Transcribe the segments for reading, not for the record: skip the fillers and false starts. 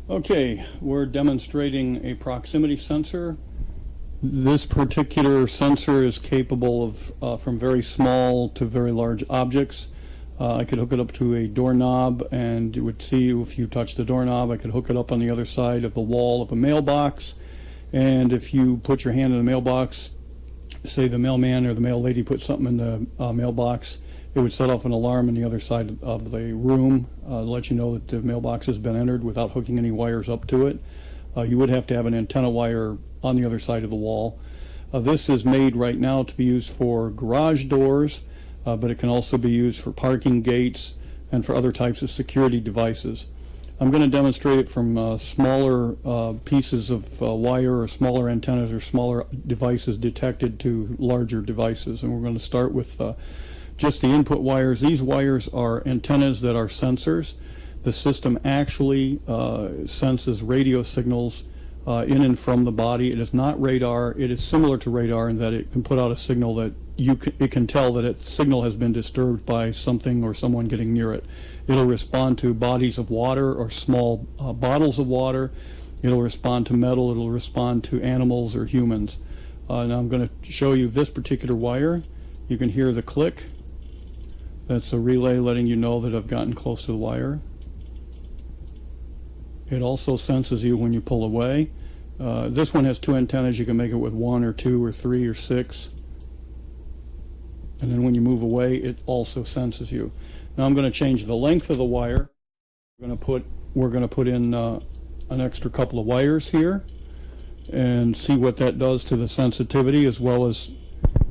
Okay, we're demonstrating a proximity sensor. This particular sensor is capable of from very small to very large objects. I could hook it up to a doorknob and it would see you if you touch the doorknob. I could hook it up on the other side of the wall of a mailbox, and if you put your hand in the mailbox, say the mailman or the mail lady put something in the mailbox, it would set off an alarm on the other side of the room, let you know that the mailbox has been entered without hooking any wires up to it. You would have to have an antenna wire on the other side of the wall. This is made right now to be used for garage doors, but it can also be used for parking gates and for other types of security devices. I'm going to demonstrate it from smaller pieces of wire or smaller antennas or smaller devices detected to larger devices, and we're going to start with just the input wires. These wires are antennas that are sensors. The system actually senses radio signals in and from the body. It is not radar. It is similar to radar in that it can put out a signal that it can tell that its signal has been disturbed by something or someone getting near it. It'll respond to bodies of water or small bottles of water. It'll respond to metal. It'll respond to animals or humans. Now I'm going to show you this particular wire. You can hear the click. That's a relay letting you know that I've gotten close to the wire. It also senses you when you pull away. This one has two antennas. You can make it with one or two or three or six. And then when you move away, it also senses you. Now I'm going to change the length of the wire. We're going to put in an extra couple of wires here and see what that does to the sensitivity as well as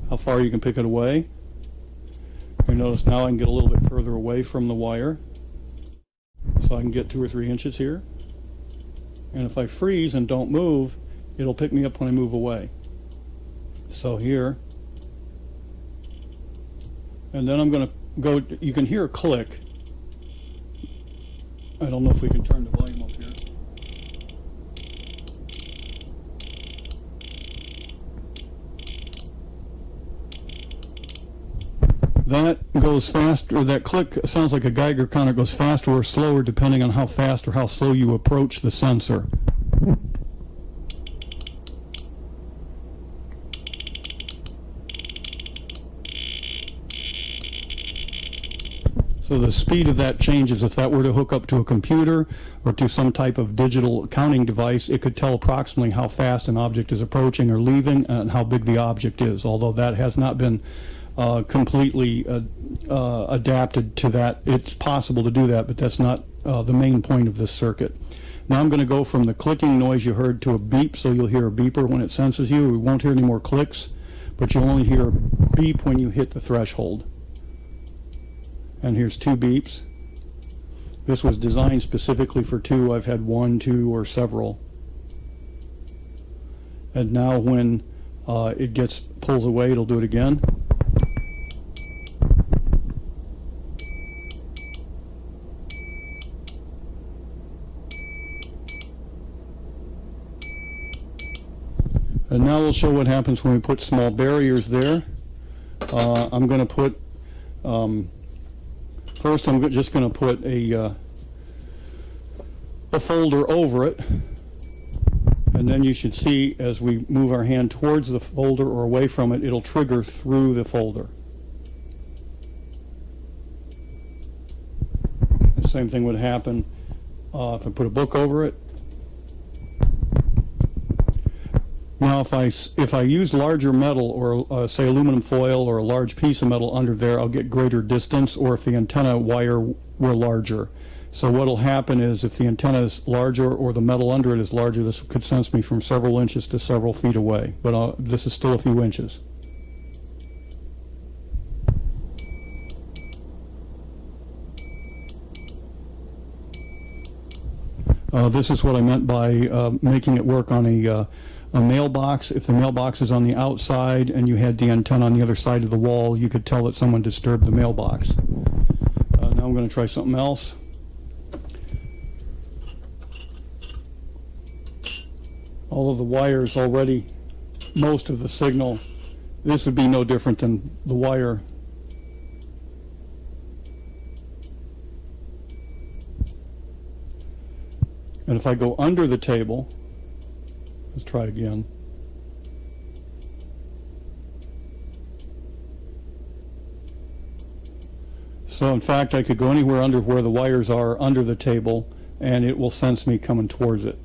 how far you can pick it away. You notice now I can get a little bit further away from the wire, so I can get 2 or 3 inches here. And if I freeze and don't move, it'll pick me up when I move away. So here, and then I'm going to go, you can hear a click. I don't know if we can turn the volume up here. That goes faster, that click sounds like a Geiger counter, goes faster or slower depending on how fast or how slow you approach the sensor. So the speed of that changes. If that were to hook up to a computer or to some type of digital counting device, it could tell approximately how fast an object is approaching or leaving and how big the object is, although that has not been completely adapted to that. It's possible to do that, but that's not the main point of this circuit. Now I'm going to go from the clicking noise you heard to a beep, so you'll hear a beeper when it senses you. We won't hear any more clicks, but you'll only hear a beep when you hit the threshold. And here's 2 beeps. This was designed specifically for 2. I've had 1, 2, or several. And now when it pulls away, it'll do it again. And now we'll show what happens when we put small barriers there. I'm going to put, first I'm just going to put a folder over it. And then you should see as we move our hand towards the folder or away from it, it'll trigger through the folder. The same thing would happen if I put a book over it. Now if I use larger metal or say aluminum foil or a large piece of metal under there, I'll get greater distance, or if the antenna wire were larger. So what will happen is if the antenna is larger or the metal under it is larger, this could sense me from several inches to several feet away, but this is still a few inches. This is what I meant by making it work on a mailbox. If the mailbox is on the outside and you had the antenna on the other side of the wall, you could tell that someone disturbed the mailbox. Now I'm going to try something else. Although the wire is already most of the signal, this would be no different than the wire. And if I go under the table, let's try again. So in fact, I could go anywhere under where the wires are under the table, and it will sense me coming towards it.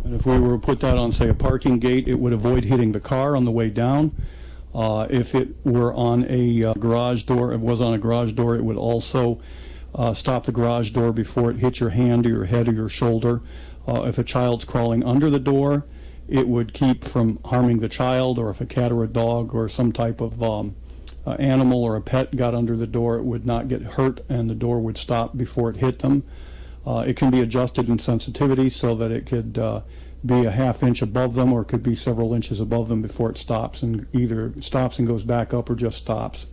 And if we were to put that on, say, a parking gate, it would avoid hitting the car on the way down. If it were on a garage door, if it was on a garage door, it would also stop the garage door before it hits your hand or your head or your shoulder. If a child's crawling under the door, it would keep from harming the child, or if a cat or a dog or some type of animal or a pet got under the door, it would not get hurt and the door would stop before it hit them. It can be adjusted in sensitivity so that it could be a ½ inch above them, or it could be several inches above them before it stops, and either stops and goes back up or just stops.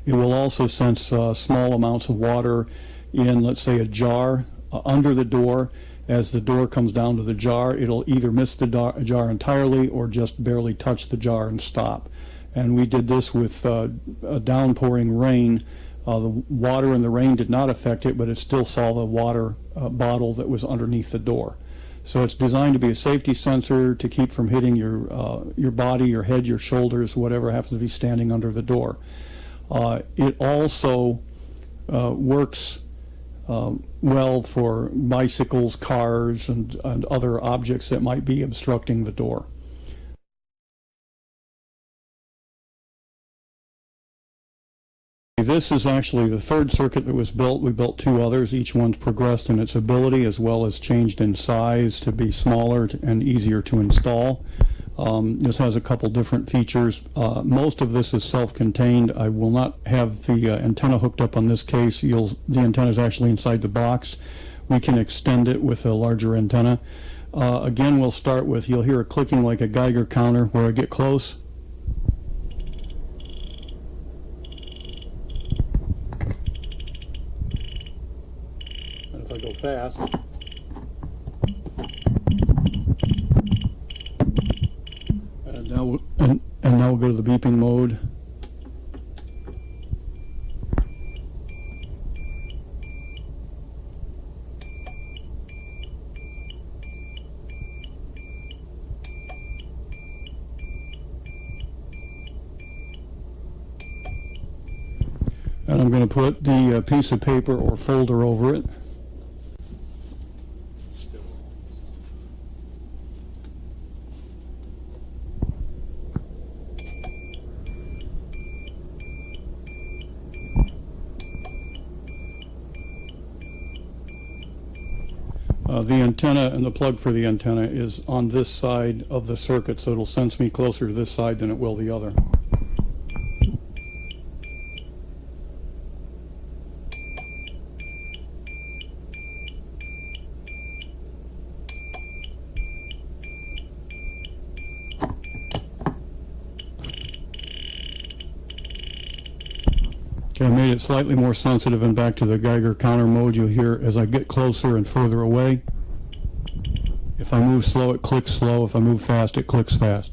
It will also sense small amounts of water in, let's say, a jar under the door. As the door comes down to the jar, it'll either miss the jar entirely or just barely touch the jar and stop. And we did this with a downpouring rain. The water in the rain did not affect it, but it still saw the water bottle that was underneath the door. So it's designed to be a safety sensor to keep from hitting your body, your head, your shoulders, whatever happens to be standing under the door. It also works well for bicycles, cars, and other objects that might be obstructing the door. This is actually the third circuit that was built. We built 2 others. Each one's progressed in its ability as well as changed in size to be smaller and easier to install. This has a couple different features. Most of this is self-contained. I will not have the antenna hooked up on this case. The antenna is actually inside the box. We can extend it with a larger antenna. Again, we'll start with, you'll hear a clicking like a Geiger counter where I get close. And if I go fast, and now we'll go to the beeping mode. And I'm going to put the piece of paper or folder over it. The antenna and the plug for the antenna is on this side of the circuit, so it'll sense me closer to this side than it will the other. Okay, I made it slightly more sensitive, and back to the Geiger counter mode. You'll hear as I get closer and further away. If I move slow, it clicks slow. If I move fast, it clicks fast.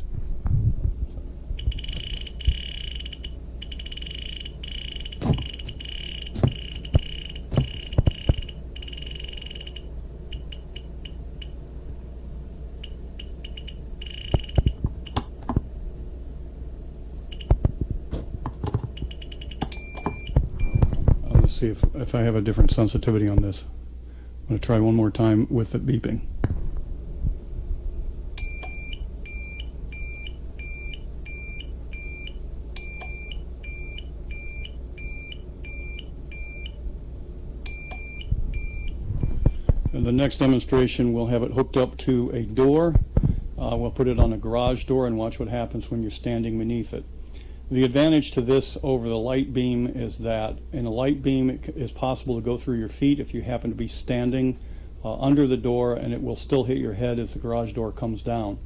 Let's see if I have a different sensitivity on this. I'm going to try one more time with it beeping. And the next demonstration, we'll have it hooked up to a door. We'll put it on a garage door and watch what happens when you're standing beneath it. The advantage to this over the light beam is that in a light beam it is possible to go through your feet if you happen to be standing under the door, and it will still hit your head as the garage door comes down.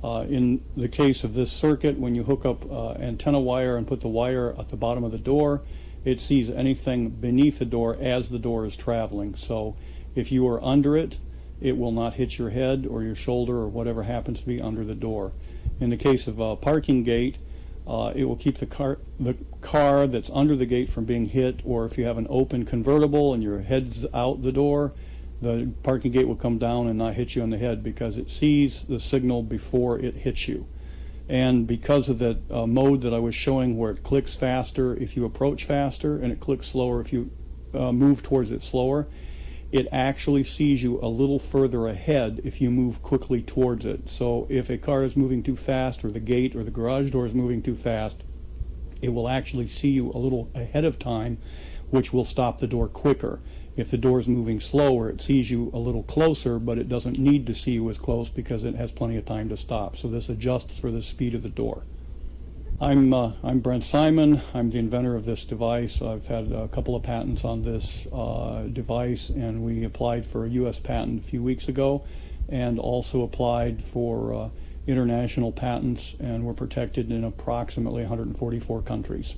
In the case of this circuit, when you hook up antenna wire and put the wire at the bottom of the door, it sees anything beneath the door as the door is traveling. So if you are under it, it will not hit your head or your shoulder or whatever happens to be under the door. In the case of a parking gate, It will keep the car that's under the gate from being hit, or if you have an open convertible and your head's out the door, the parking gate will come down and not hit you on the head because it sees the signal before it hits you. And because of that mode that I was showing where it clicks faster if you approach faster and it clicks slower if you move towards it slower, it actually sees you a little further ahead if you move quickly towards it. So if a car is moving too fast, or the gate or the garage door is moving too fast, it will actually see you a little ahead of time, which will stop the door quicker. If the door is moving slower, it sees you a little closer, but it doesn't need to see you as close because it has plenty of time to stop. So this adjusts for the speed of the door. I'm Brent Simon. I'm the inventor of this device. I've had a couple of patents on this device, and we applied for a U.S. patent a few weeks ago, and also applied for international patents, and we're protected in approximately 144 countries.